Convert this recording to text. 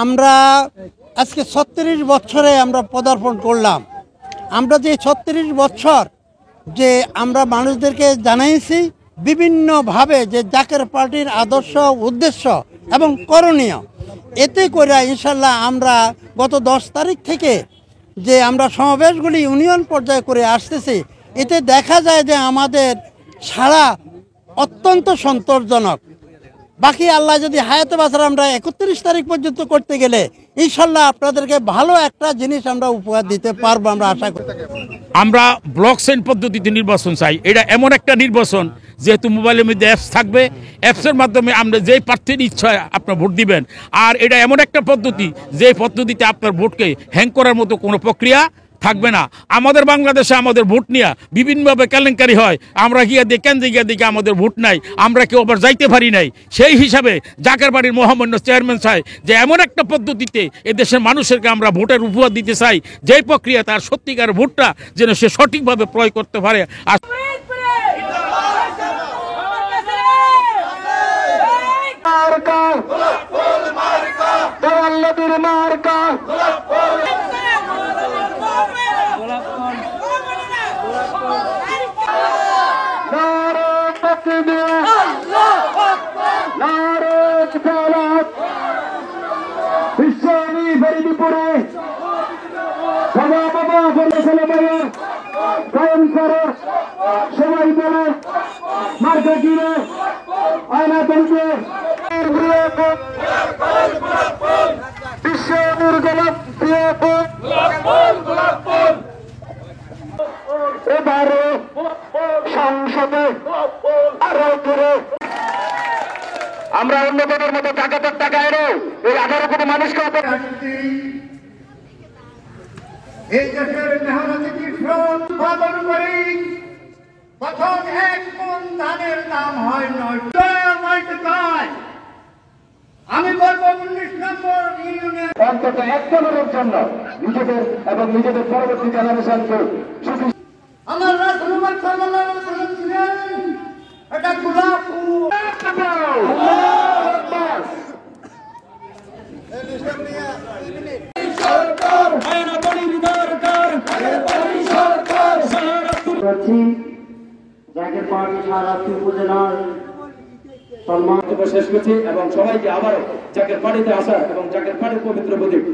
আমরা আজকে ৩৬ বছরে আমরা পদার্পণ করলাম। আমরা যে ৩৬ বছর যে আমরা মানুষদেরকে জানাইছি বিভিন্নভাবে যে জাকের পার্টির আদর্শ, উদ্দেশ্য এবং করণীয়, এতে করে ইনশাল্লাহ আমরা গত 10 তারিখ থেকে যে আমরা সমাবেশগুলি ইউনিয়ন পর্যায়ে করে আসতেছি, এতে দেখা যায় যে আমাদের সারা অত্যন্ত সন্তোষজনক। বাকি আল্লাহ যদি হায়াতে বাঁচার আমরা ৩১ তারিখ পর্যন্ত করতে গেলে ইনশাল্লাহ আপনাদেরকে ভালো একটা জিনিস আমরা উপহার দিতে পারবো, আমরা আশা করি। আমরা ব্লক চেইন পদ্ধতিতে নির্বাচন চাই। এটা এমন একটা নির্বাচন যেহেতু মোবাইলের মধ্যে অ্যাপস থাকবে, অ্যাপসের মাধ্যমে আমরা যেই প্রার্থীর ইচ্ছা আপনার ভোট দিবেন। আর এটা এমন একটা পদ্ধতি যে পদ্ধতিতে আপনার ভোটকে হ্যাং করার মতো কোনো প্রক্রিয়া থাকবে না। আমাদের বাংলাদেশে আমাদের ভোট নিয়ে বিভিন্নভাবে কেলেঙ্কারি হয়। আমরা গিয়ে দেখে আমাদের ভোট নাই, আমরা কেউ আবার যাইতে পারি নাই। সেই হিসাবে জাকের বাড়ির মহামান্য চেয়ারম্যান চাই যে এমন একটা পদ্ধতিতে এদেশের মানুষেরকে আমরা ভোটের উপহার দিতে চাই, যেই প্রক্রিয়া তার সত্যিকার ভোটটা যেন সে সঠিকভাবে প্রয়োগ করতে পারে। সবাই বলে মার্কা কিনে আয়না তুলবে বিশ্বের গোলাপ এবারে সংসদে আরো করে আমরা অন্যদের মতো টাকাতের টাকা এনে এই 18 কোটি মানুষকে এই দেশের মেহনতি শ্রম উৎপাদন করি প্রথম 1 মণ ধানের দাম হয় 9 টাকা। আমি বলবো 19 নম্বর ইউনিয়নের অন্তত একজনের জন্য নিজেদের এবং নিজেদের পরবর্তী জেনারেশনকে আমার রাসূলুল্লাহ সাল্লাল্লাহু আলাইহি ওয়াসাল্লাম ছিলেন এটা গোলাপ ফুল। জাকের পার্টি সারা উপজেলার সম্মান শেষ করছি এবং সবাইকে আবারও জাকের পার্টিতে আসা এবং জাকের পার্টির পবিত্র প্রতীক